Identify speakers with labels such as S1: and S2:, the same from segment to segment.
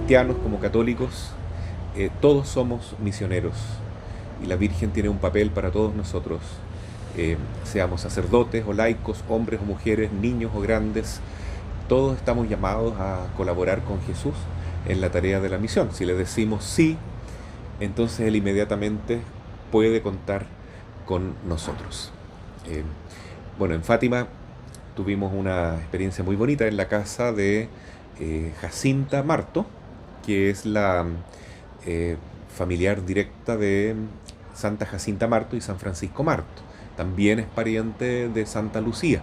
S1: cristianos como católicos, todos somos misioneros y la Virgen tiene un papel para todos nosotros, seamos sacerdotes o laicos, hombres o mujeres, niños o grandes, todos estamos llamados a colaborar con Jesús en la tarea de la misión. Si le decimos sí, entonces Él inmediatamente puede contar con nosotros. Eh, bueno, en Fátima tuvimos una experiencia muy bonita en la casa de Jacinta Marto, que es la familiar directa de Santa Jacinta Marto y San Francisco Marto. También es pariente de Santa Lucía.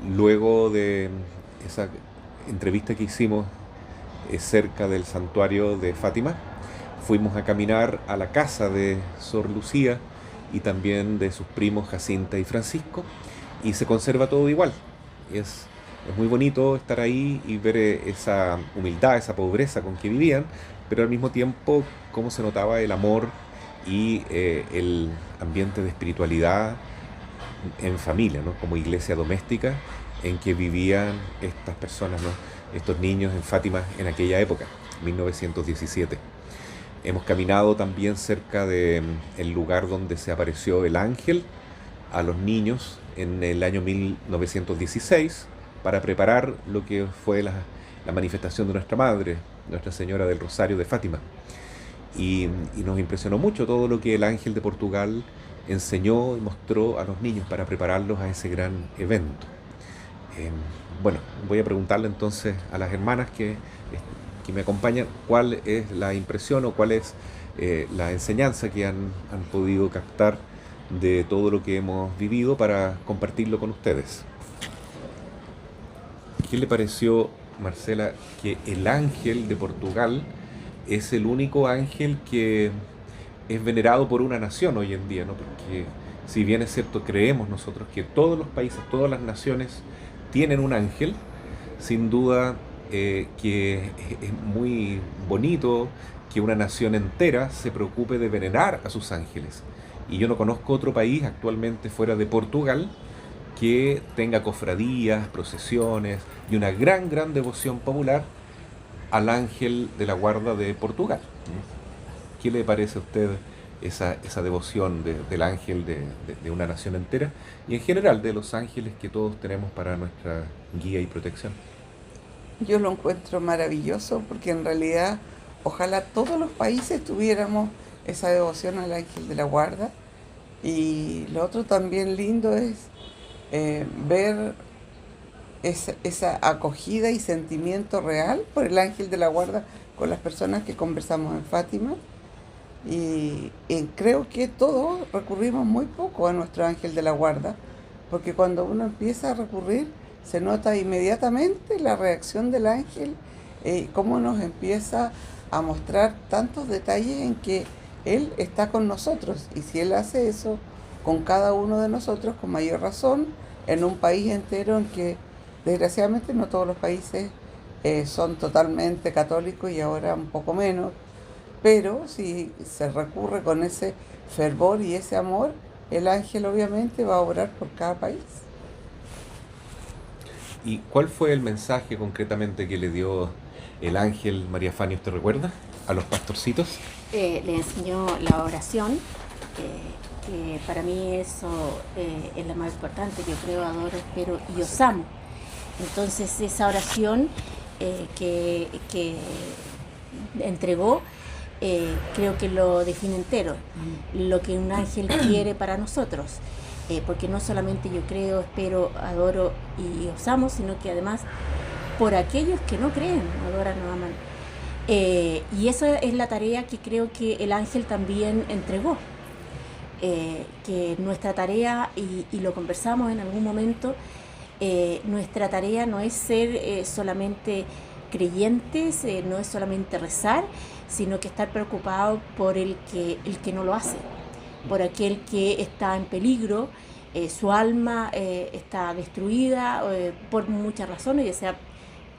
S1: Luego de esa entrevista que hicimos cerca del santuario de Fátima, fuimos a caminar a la casa de Sor Lucía y también de sus primos Jacinta y Francisco, y se conserva todo igual. Es muy bonito estar ahí y ver esa humildad, esa pobreza con que vivían, pero al mismo tiempo cómo se notaba el amor y el ambiente de espiritualidad en familia, ¿no? Como iglesia doméstica en que vivían estas personas, ¿no? Estos niños en Fátima en aquella época, 1917. Hemos caminado también cerca del lugar donde se apareció el ángel a los niños en el año 1916 para preparar lo que fue la manifestación de nuestra Madre, Nuestra Señora del Rosario de Fátima. Y nos impresionó mucho todo lo que el ángel de Portugal enseñó y mostró a los niños para prepararlos a ese gran evento. Eh, bueno, voy a preguntarle entonces a las hermanas que me acompañan cuál es la impresión o cuál es la enseñanza que han podido captar de todo lo que hemos vivido para compartirlo con ustedes. ¿Qué le pareció, Marcela, que el ángel de Portugal es el único ángel que es venerado por una nación hoy en día, ¿no? Porque si bien es cierto, creemos nosotros que todos los países, todas las naciones tienen un ángel, sin duda que es muy bonito que una nación entera se preocupe de venerar a sus ángeles. Y yo no conozco otro país actualmente fuera de Portugal que tenga cofradías, procesiones y una gran devoción popular al ángel de la guarda de Portugal. ¿Qué le parece a usted esa devoción del ángel de una nación entera y en general de los ángeles que todos tenemos para nuestra guía y protección?
S2: Yo lo encuentro maravilloso porque en realidad ojalá todos los países tuviéramos esa devoción al ángel de la guarda. Y lo otro también lindo es ver esa acogida y sentimiento real por el ángel de la guarda con las personas que conversamos en Fátima. Y creo que todos recurrimos muy poco a nuestro ángel de la guarda, porque cuando uno empieza a recurrir, se nota inmediatamente la reacción del ángel, cómo nos empieza a mostrar tantos detalles en que él está con nosotros. Y si él hace eso con cada uno de nosotros, con mayor razón, en un país entero en que desgraciadamente no todos los países son totalmente católicos y ahora un poco menos, pero si se recurre con ese fervor y ese amor, el ángel obviamente va a obrar por cada país.
S1: ¿Y cuál fue el mensaje concretamente que le dio el ángel María Fania, usted recuerda, a los pastorcitos?
S3: Le enseñó la oración, que para mí eso es lo más importante. Yo creo, adoro, espero y os amo. Entonces esa oración que entregó, creo que lo define entero, lo que un ángel quiere para nosotros. Porque no solamente yo creo, espero, adoro y os amo, sino que además por aquellos que no creen, adoran o aman. Y esa es la tarea que creo que el ángel también entregó. Que nuestra tarea, y lo conversamos en algún momento, nuestra tarea no es ser solamente creyentes, no es solamente rezar, sino que estar preocupado por el que no lo hace, por aquel que está en peligro, su alma está destruida por muchas razones, ya sea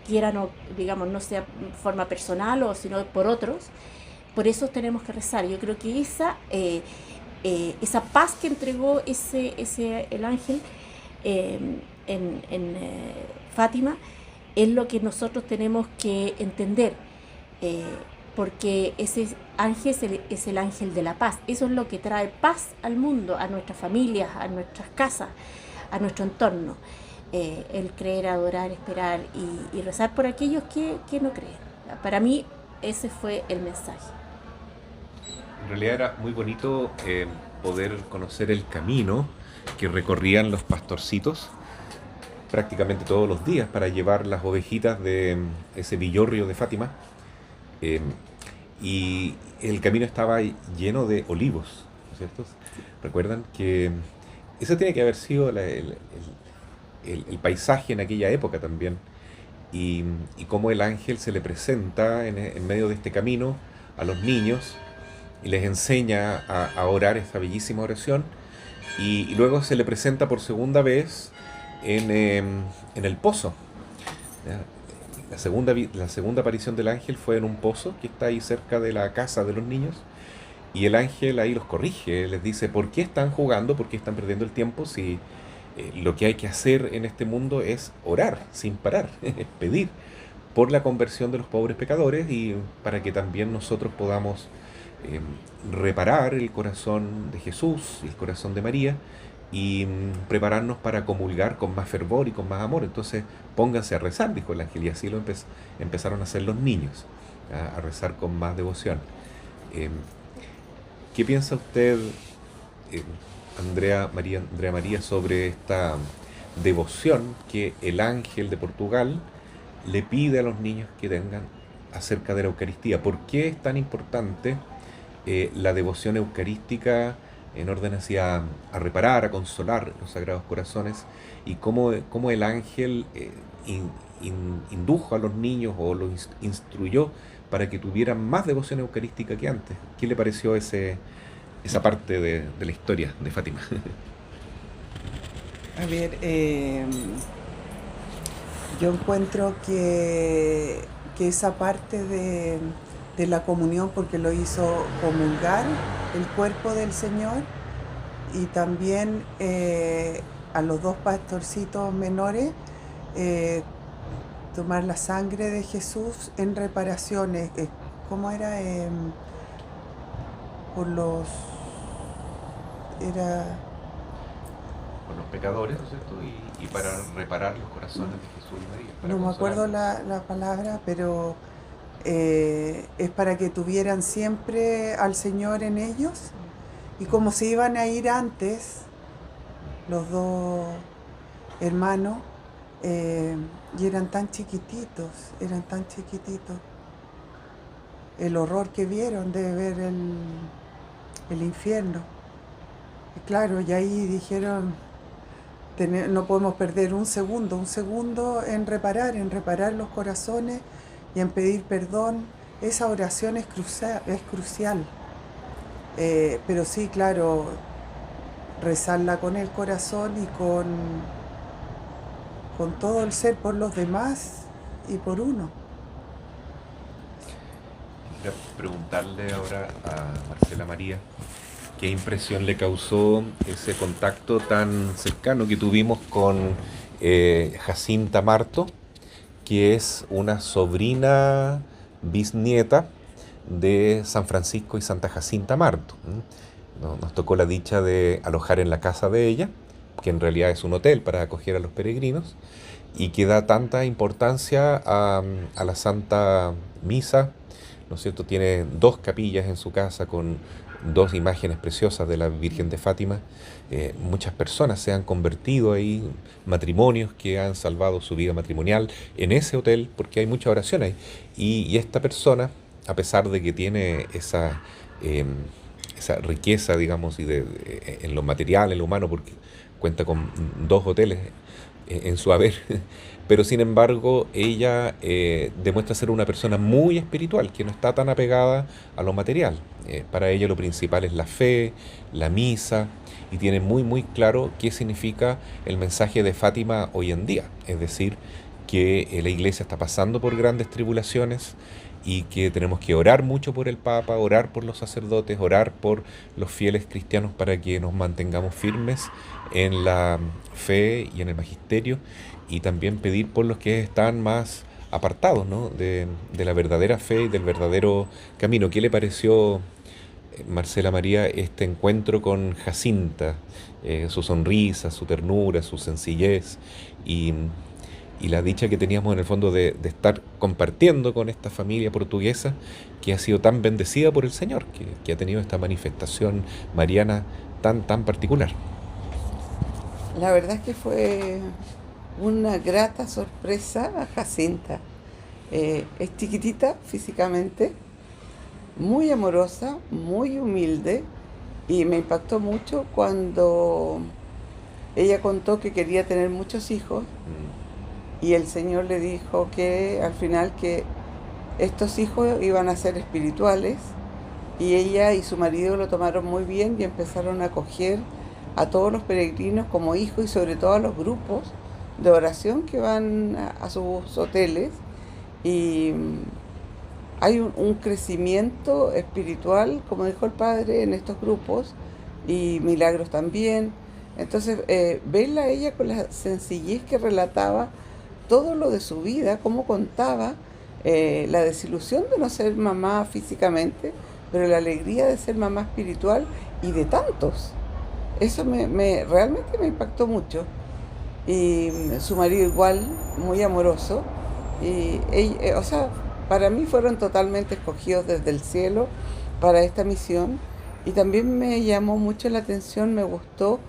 S3: quiera no, digamos, no sea de forma personal o sino por otros. Por eso tenemos que rezar. Yo creo que esa paz que entregó el ángel en Fátima es lo que nosotros tenemos que entender, eh, porque ese ángel es el ángel de la paz. Eso es lo que trae paz al mundo, a nuestras familias, a nuestras casas, a nuestro entorno. El creer, adorar, esperar y rezar por aquellos que no creen. Para mí ese fue el mensaje.
S1: En realidad era muy bonito poder conocer el camino que recorrían los pastorcitos prácticamente todos los días para llevar las ovejitas de ese villorrio de Fátima. Eh, y el camino estaba lleno de olivos, ¿no es cierto? Recuerdan que ese tiene que haber sido el paisaje en aquella época también. Y cómo el ángel se le presenta en medio de este camino a los niños y les enseña a orar esta bellísima oración. Y luego se le presenta por segunda vez en el pozo. ¿Ya? La segunda aparición del ángel fue en un pozo que está ahí cerca de la casa de los niños. Y el ángel ahí los corrige, les dice, ¿por qué están jugando? ¿Por qué están perdiendo el tiempo? Si lo que hay que hacer en este mundo es orar sin parar, pedir por la conversión de los pobres pecadores y para que también nosotros podamos reparar el corazón de Jesús y el corazón de María y prepararnos para comulgar con más fervor y con más amor. Entonces pónganse a rezar, dijo el ángel, y así lo empezaron a hacer los niños, a rezar con más devoción. Eh, ¿Qué piensa usted, eh, Andrea María, sobre esta devoción que el ángel de Portugal le pide a los niños que tengan acerca de la Eucaristía? ¿Por qué es tan importante la devoción eucarística en orden hacia a reparar, a consolar los Sagrados Corazones? Y cómo el ángel indujo a los niños o los instruyó para que tuvieran más devoción eucarística que antes. ¿Qué le pareció esa parte de la historia de Fátima?
S2: A ver, yo encuentro que esa parte de la comunión, porque lo hizo comulgar el cuerpo del Señor, y también a los dos pastorcitos menores, tomar la sangre de Jesús en reparaciones. ¿Cómo era? Por los... Era...
S1: Por los pecadores, ¿no es cierto? Y para reparar los corazones de Jesús y María.
S2: No me acuerdo la palabra, pero es para que tuvieran siempre al Señor en ellos. Y como se iban a ir antes, los dos hermanos, y eran tan chiquititos, el horror que vieron de ver el infierno. Y claro, y ahí dijeron, no podemos perder un segundo en reparar los corazones y en pedir perdón. Esa oración es crucial. Pero sí, claro, rezarla con el corazón y con todo el ser por los demás y por uno.
S1: Quisiera preguntarle ahora a Marcela María qué impresión le causó ese contacto tan cercano que tuvimos con Jacinta Marto, que es una sobrina bisnieta de San Francisco y Santa Jacinta Marto. Nos tocó la dicha de alojar en la casa de ella, que en realidad es un hotel para acoger a los peregrinos, y que da tanta importancia a la Santa Misa, ¿no es cierto? Tiene 2 capillas en su casa con 2 imágenes preciosas de la Virgen de Fátima. Muchas personas se han convertido ahí, matrimonios que han salvado su vida matrimonial en ese hotel, porque hay mucha oración ahí. Y esta persona, a pesar de que tiene esa riqueza, digamos, en lo material, en lo humano, porque cuenta con 2 hoteles en su haber, pero sin embargo ella demuestra ser una persona muy espiritual, que no está tan apegada a lo material. Para ella lo principal es la fe, la misa, y tiene muy muy claro qué significa el mensaje de Fátima hoy en día, es decir, que la Iglesia está pasando por grandes tribulaciones y que tenemos que orar mucho por el Papa, orar por los sacerdotes, orar por los fieles cristianos para que nos mantengamos firmes en la fe y en el magisterio, y también pedir por los que están más apartados, ¿no? de la verdadera fe y del verdadero camino. ¿Qué le pareció, Marcela María, este encuentro con Jacinta? Su sonrisa, su ternura, su sencillez y, y la dicha que teníamos en el fondo de estar compartiendo con esta familia portuguesa que ha sido tan bendecida por el Señor, que ha tenido esta manifestación mariana tan particular.
S2: La verdad es que fue una grata sorpresa a Jacinta. Es chiquitita físicamente, muy amorosa, muy humilde y me impactó mucho cuando ella contó que quería tener muchos hijos y el Señor le dijo que al final que estos hijos iban a ser espirituales y ella y su marido lo tomaron muy bien y empezaron a acoger a todos los peregrinos como hijos y sobre todo a los grupos de oración que van a sus hoteles y hay un crecimiento espiritual, como dijo el padre, en estos grupos y milagros también. Entonces, verla a ella con la sencillez que relataba todo lo de su vida, cómo contaba la desilusión de no ser mamá físicamente, pero la alegría de ser mamá espiritual y de tantos. Eso realmente me impactó mucho. Y su marido igual, muy amoroso. Y ella, o sea, para mí fueron totalmente escogidos desde el cielo para esta misión. Y también me llamó mucho la atención, me gustó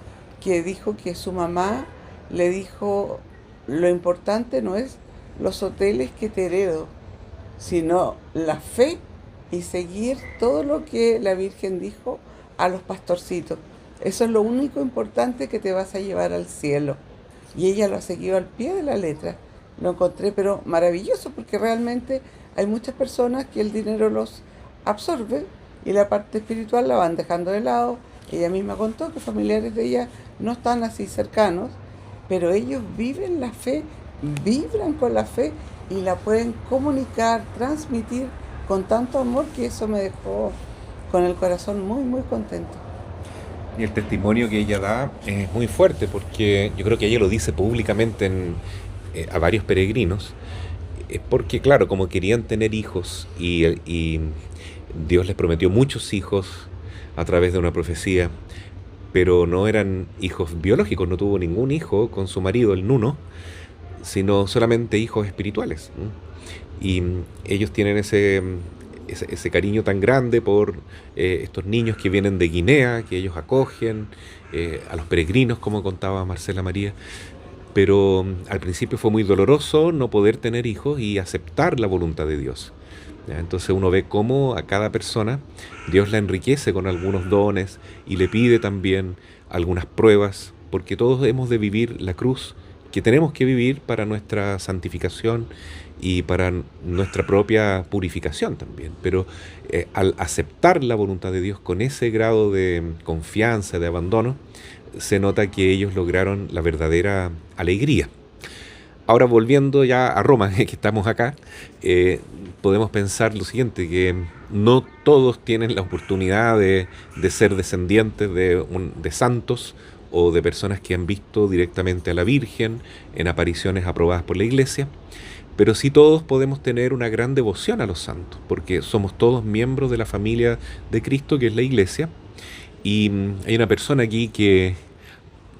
S2: que dijo que su mamá le dijo, lo importante no es los hoteles que te heredo, sino la fe y seguir todo lo que la Virgen dijo a los pastorcitos. Eso es lo único importante que te vas a llevar al cielo. Y ella lo ha seguido al pie de la letra. Lo encontré, pero maravilloso, porque realmente hay muchas personas que el dinero los absorbe y la parte espiritual la van dejando de lado. Ella misma contó que familiares de ella no están así cercanos, pero ellos viven la fe, vibran con la fe y la pueden comunicar, transmitir con tanto amor que eso me dejó con el corazón muy contento.
S1: Y el testimonio que ella da es muy fuerte porque yo creo que ella lo dice públicamente a varios peregrinos. Es porque, claro, como querían tener hijos y Dios les prometió muchos hijos a través de una profecía, pero no eran hijos biológicos, no tuvo ningún hijo con su marido, el Nuno, sino solamente hijos espirituales. Y ellos tienen ese cariño tan grande por estos niños que vienen de Guinea, que ellos acogen, a los peregrinos, como contaba Marcela María. Pero al principio fue muy doloroso no poder tener hijos y aceptar la voluntad de Dios. ¿Ya? Entonces uno ve cómo a cada persona Dios la enriquece con algunos dones y le pide también algunas pruebas, porque todos hemos de vivir la cruz que tenemos que vivir para nuestra santificación y para nuestra propia purificación también. Pero al aceptar la voluntad de Dios con ese grado de confianza, de abandono, se nota que ellos lograron la verdadera alegría. Ahora, volviendo ya a Roma, que estamos acá, podemos pensar lo siguiente, que no todos tienen la oportunidad de ser descendientes de santos o de personas que han visto directamente a la Virgen en apariciones aprobadas por la Iglesia, pero sí todos podemos tener una gran devoción a los santos, porque somos todos miembros de la familia de Cristo, que es la Iglesia. Y hay una persona aquí que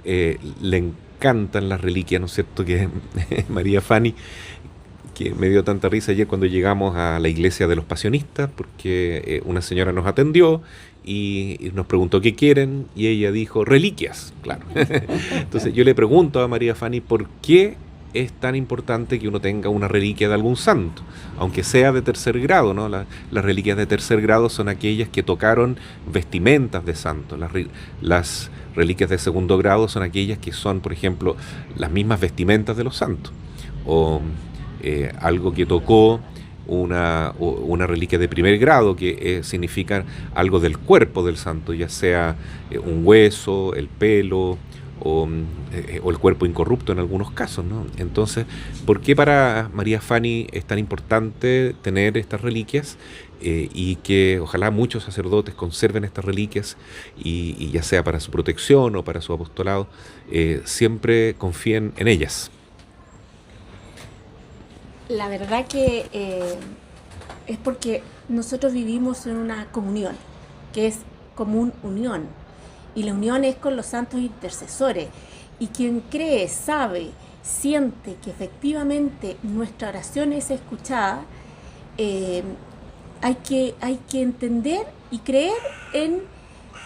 S1: le encantan las reliquias, ¿no es cierto?, que es María Fanny, que me dio tanta risa ayer cuando llegamos a la iglesia de los pasionistas, porque una señora nos atendió y nos preguntó qué quieren, y ella dijo, reliquias, claro. Entonces yo le pregunto a María Fanny, ¿por qué es tan importante que uno tenga una reliquia de algún santo, aunque sea de tercer grado, ¿no? Las reliquias de tercer grado son aquellas que tocaron vestimentas de santos. Las reliquias de segundo grado son aquellas que son, por ejemplo, las mismas vestimentas de los santos, o algo que tocó una reliquia de primer grado, que significa algo del cuerpo del santo, ya sea un hueso, el pelo, o el cuerpo incorrupto en algunos casos, ¿no? Entonces, ¿por qué para María Fanny es tan importante tener estas reliquias y que ojalá muchos sacerdotes conserven estas reliquias y ya sea para su protección o para su apostolado, siempre confíen en ellas?
S3: La verdad que es porque nosotros vivimos en una comunión, que es común unión, y la unión es con los santos intercesores, y quien cree, sabe, siente que efectivamente nuestra oración es escuchada, hay que entender y creer en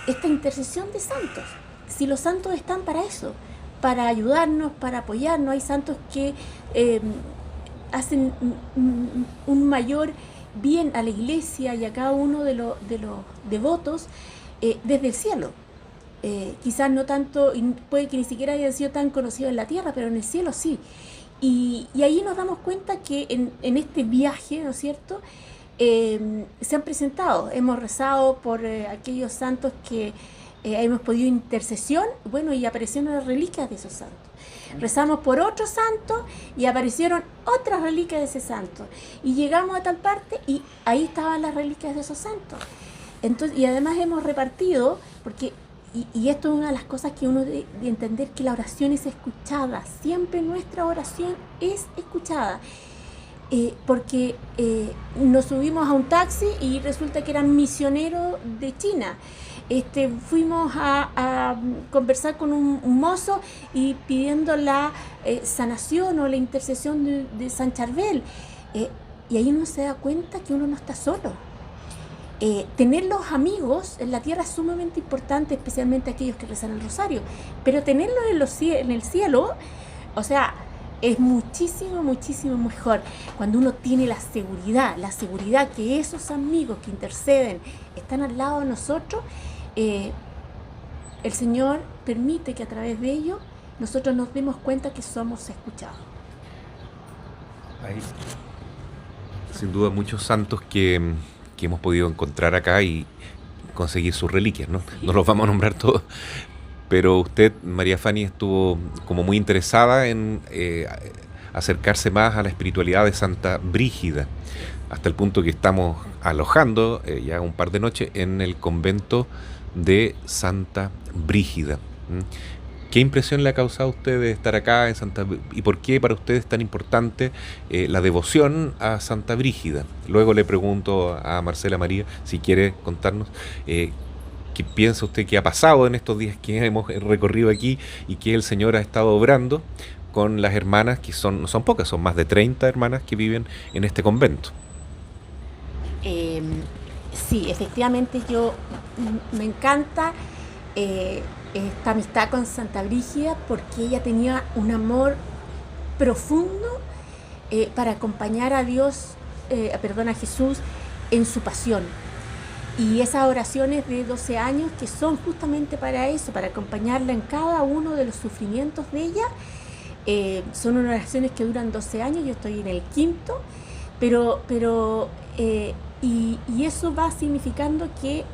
S3: esta intercesión de santos. Si los santos están para eso, para ayudarnos, para apoyarnos, hay santos que hacen un mayor bien a la iglesia y a cada uno de los devotos desde el cielo. Quizás no tanto, y puede que ni siquiera hayan sido tan conocidos en la tierra, pero en el cielo sí. Y ahí nos damos cuenta que en este viaje, ¿no es cierto?, se han presentado, hemos rezado por aquellos santos que hemos podido intercesión, bueno, y aparecieron las reliquias de esos santos. Rezamos por otro santo y aparecieron otras reliquias de ese santo. Y llegamos a tal parte y ahí estaban las reliquias de esos santos. Entonces, y además hemos repartido, porque y esto es una de las cosas que uno debe de entender, que la oración es escuchada. Siempre nuestra oración es escuchada. Porque nos subimos a un taxi y resulta que eran misioneros de China. Fuimos a conversar con un mozo y pidiendo la sanación o la intercesión de San Charbel. Y ahí uno se da cuenta que uno no está solo. Tener los amigos en la tierra es sumamente importante, especialmente aquellos que rezan el rosario, pero tenerlos en el cielo, o sea, es muchísimo, muchísimo mejor cuando uno tiene la seguridad que esos amigos que interceden están al lado de nosotros. El Señor permite que a través de ellos nosotros nos demos cuenta que somos escuchados.
S1: Hay sin duda muchos santos que hemos podido encontrar acá y conseguir sus reliquias, ¿no? No los vamos a nombrar todos, pero usted, María Fanny, estuvo como muy interesada en acercarse más a la espiritualidad de Santa Brígida, hasta el punto que estamos alojando ya un par de noches en el convento de Santa Brígida. ¿Qué impresión le ha causado a usted de estar acá en Santa Brígida? ¿Y por qué para usted es tan importante la devoción a Santa Brígida? Luego le pregunto a Marcela María si quiere contarnos qué piensa usted que ha pasado en estos días que hemos recorrido aquí y que el Señor ha estado obrando con las hermanas, que no son pocas, son más de 30 hermanas que viven en este convento.
S3: Sí, efectivamente me encanta esta amistad con Santa Brígida, porque ella tenía un amor profundo para acompañar a Dios, a Jesús en su pasión. Y esas oraciones de 12 años que son justamente para eso, para acompañarla en cada uno de los sufrimientos de ella, son unas oraciones que duran 12 años, yo estoy en el quinto, y eso va significando que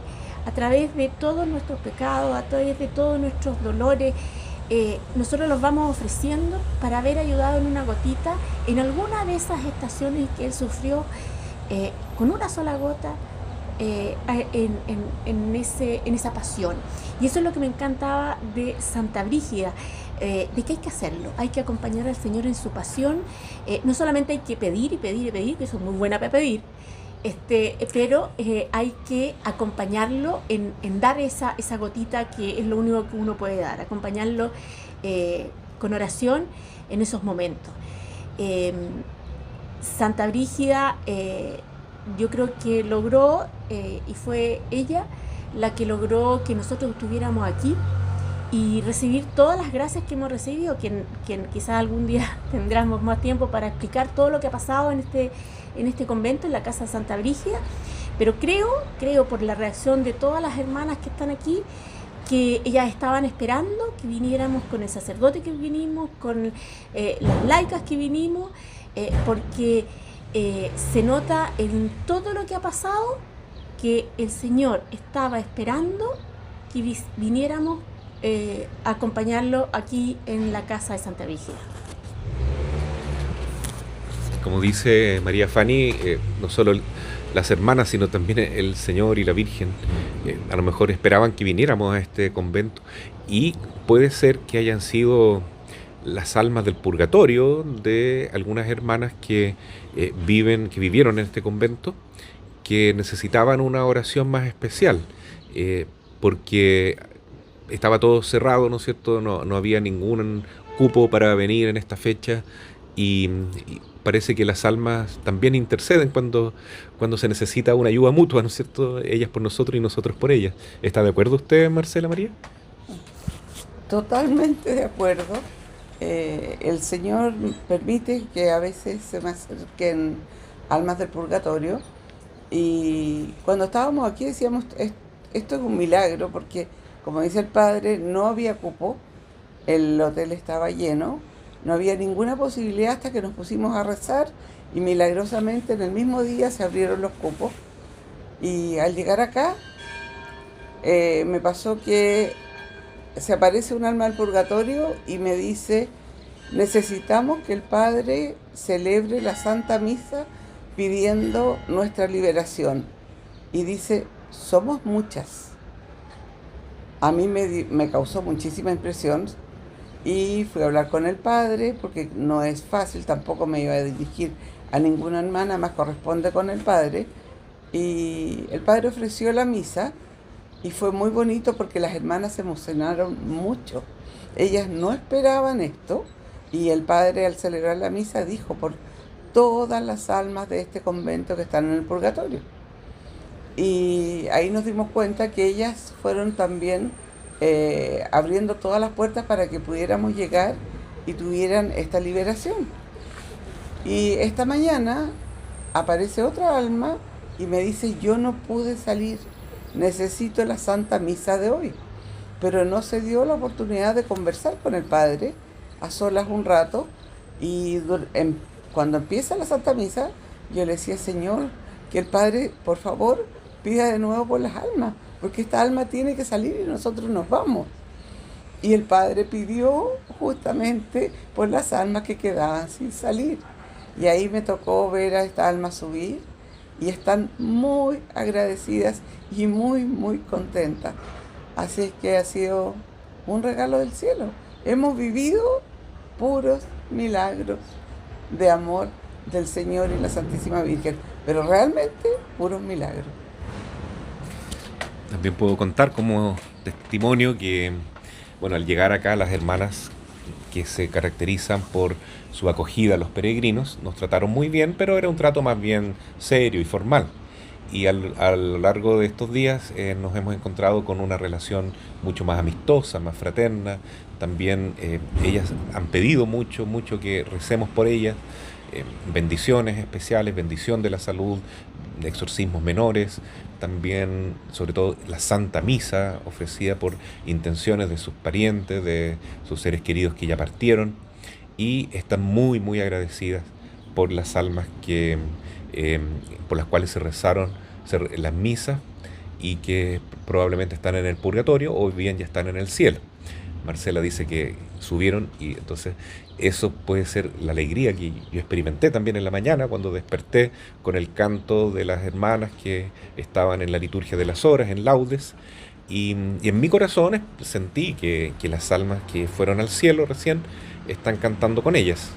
S3: a través de todos nuestros pecados, a través de todos nuestros dolores, nosotros los vamos ofreciendo para haber ayudado en una gotita en alguna de esas estaciones que él sufrió, con una sola gota, en esa pasión. Y eso es lo que me encantaba de Santa Brígida, de que hay que hacerlo, hay que acompañar al Señor en su pasión. No solamente hay que pedir y pedir y pedir, que eso es muy buena para pedir, pero hay que acompañarlo en dar esa gotita, que es lo único que uno puede dar, acompañarlo con oración en esos momentos. Santa Brígida, yo creo que logró, y fue ella la que logró que nosotros estuviéramos aquí y recibir todas las gracias que hemos recibido, que quizás algún día tendremos más tiempo para explicar todo lo que ha pasado en este convento, en la casa de Santa Brígida, pero creo por la reacción de todas las hermanas que están aquí, que ellas estaban esperando que viniéramos, con el sacerdote que vinimos, con las laicas que vinimos, porque se nota en todo lo que ha pasado que el Señor estaba esperando que viniéramos a acompañarlo aquí en la casa de Santa Brígida.
S1: Como dice María Fanny, no solo las hermanas, sino también el Señor y la Virgen a lo mejor esperaban que viniéramos a este convento, y puede ser que hayan sido las almas del purgatorio de algunas hermanas que vivieron en este convento, que necesitaban una oración más especial, porque estaba todo cerrado, ¿no es cierto? No había ningún cupo para venir en esta fecha, y parece que las almas también interceden cuando se necesita una ayuda mutua, ¿no es cierto? Ellas por nosotros y nosotros por ellas. ¿Está de acuerdo usted, Marcela María?
S2: Totalmente de acuerdo. El Señor permite que a veces se me acerquen almas del purgatorio, y cuando estábamos aquí decíamos, esto es un milagro, porque como dice el Padre, no había cupo, el hotel estaba lleno, no había ninguna posibilidad hasta que nos pusimos a rezar, y milagrosamente en el mismo día se abrieron los cupos. Y al llegar acá, me pasó que se aparece un alma del purgatorio y me dice: necesitamos que el Padre celebre la Santa Misa pidiendo nuestra liberación. Y dice, somos muchas. A mí me causó muchísima impresión, y fui a hablar con el Padre, porque no es fácil, tampoco me iba a dirigir a ninguna hermana, más corresponde con el Padre. Y el Padre ofreció la misa, y fue muy bonito porque las hermanas se emocionaron mucho. Ellas no esperaban esto, y el Padre, al celebrar la misa, dijo por todas las almas de este convento que están en el purgatorio. Y ahí nos dimos cuenta que ellas fueron también abriendo todas las puertas para que pudiéramos llegar y tuvieran esta liberación. Y esta mañana aparece otra alma y me dice: yo no pude salir, necesito la Santa Misa de hoy. Pero no se dio la oportunidad de conversar con el Padre a solas un rato, y cuando empieza la Santa Misa, yo le decía: Señor, que el Padre, por favor, pida de nuevo por las almas, porque esta alma tiene que salir y nosotros nos vamos. Y el Padre pidió justamente por las almas que quedaban sin salir. Y ahí me tocó ver a esta alma subir, y están muy agradecidas y muy, muy contentas. Así es que ha sido un regalo del cielo. Hemos vivido puros milagros de amor del Señor y la Santísima Virgen, pero realmente puros milagros.
S1: También puedo contar como testimonio que, bueno, al llegar acá, las hermanas que se caracterizan por su acogida a los peregrinos nos trataron muy bien, pero era un trato más bien serio y formal. Y a lo largo de estos días nos hemos encontrado con una relación mucho más amistosa, más fraterna. También ellas han pedido mucho que recemos por ellas, bendiciones especiales, bendición de la salud, exorcismos menores, también sobre todo la Santa Misa ofrecida por intenciones de sus parientes, de sus seres queridos que ya partieron, y están muy, muy agradecidas por las almas que por las cuales se rezaron las misas, y que probablemente están en el purgatorio o bien ya están en el cielo. Marcela dice que subieron, y entonces eso puede ser la alegría que yo experimenté también en la mañana cuando desperté con el canto de las hermanas que estaban en la liturgia de las horas, en laudes, y en mi corazón sentí que las almas que fueron al cielo recién están cantando con ellas.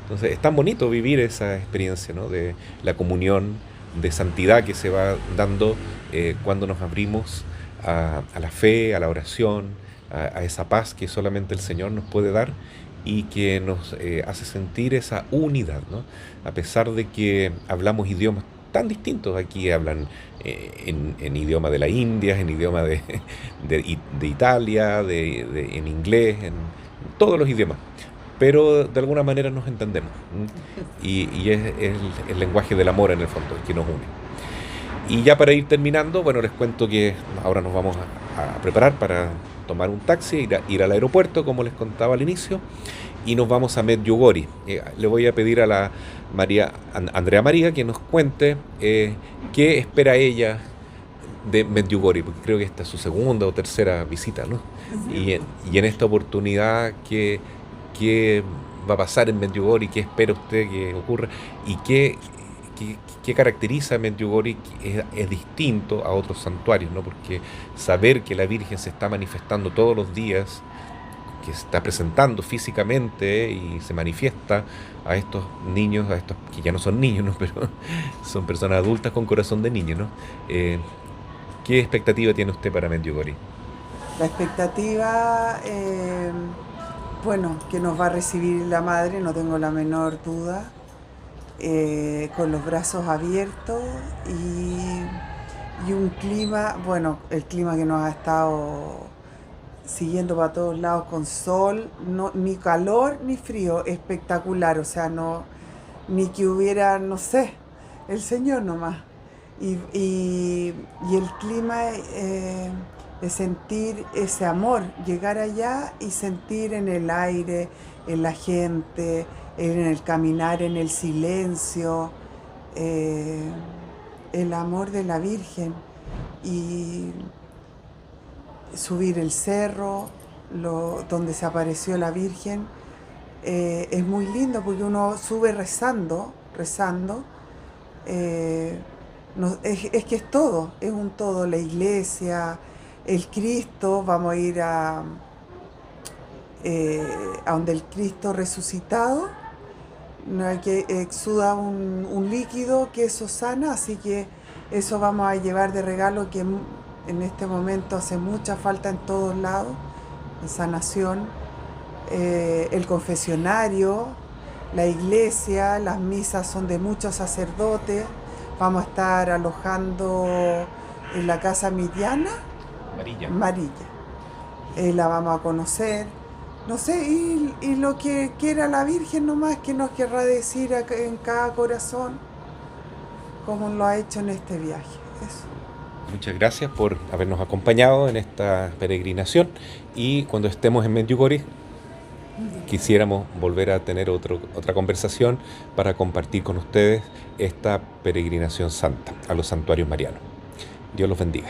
S1: Entonces es tan bonito vivir esa experiencia, ¿no?, de la comunión, de santidad que se va dando cuando nos abrimos a la fe, a la oración, a esa paz que solamente el Señor nos puede dar, y que nos hace sentir esa unidad, ¿no? A pesar de que hablamos idiomas tan distintos. Aquí hablan en idioma de la India, en idioma de Italia, en inglés, en todos los idiomas, pero de alguna manera nos entendemos, y es el lenguaje del amor en el fondo el que nos une. Y ya para ir terminando, bueno, les cuento que ahora nos vamos a preparar para tomar un taxi, ir al aeropuerto, como les contaba al inicio, y nos vamos a Medjugorje. Le voy a pedir a la Andrea María que nos cuente qué espera ella de Medjugorje, porque creo que esta es su segunda o tercera visita, ¿no? Y en esta oportunidad, ¿qué va a pasar en Medjugorje? ¿Qué espera usted que ocurra? ¿Y qué caracteriza a Medjugorje? Es distinto a otros santuarios, ¿no? Porque saber que la Virgen se está manifestando todos los días, que se está presentando físicamente y se manifiesta a estos niños, a estos que ya no son niños, ¿no? Pero son personas adultas con corazón de niño, ¿no? ¿Qué expectativa tiene usted para Medjugorje?
S2: La expectativa, bueno, que nos va a recibir la madre, no tengo la menor duda, con los brazos abiertos y un clima, bueno, el clima que nos ha estado siguiendo para todos lados con sol, no, ni calor ni frío, espectacular, o sea, no, ni que hubiera, no sé, el Señor nomás. Y el clima de sentir ese amor, llegar allá y sentir en el aire, en la gente, en el caminar, en el silencio, el amor de la Virgen y subir el cerro donde se apareció la Virgen. Es muy lindo porque uno sube rezando. Es que es todo, es un todo, la iglesia, el Cristo, vamos a ir a donde el Cristo resucitado, que exuda un líquido que eso sana, así que eso vamos a llevar de regalo que en este momento hace mucha falta en todos lados, en sanación, el confesionario, la iglesia, las misas son de muchos sacerdotes. Vamos a estar alojando en la casa Miriana, Marilla. La vamos a conocer, no sé, y lo que quiera la Virgen nomás, que nos querrá decir en cada corazón, como lo ha hecho en este viaje. Eso.
S1: Muchas gracias por habernos acompañado en esta peregrinación y cuando estemos en Medjugorje quisiéramos volver a tener otra conversación para compartir con ustedes esta peregrinación santa a los santuarios marianos. Dios los bendiga.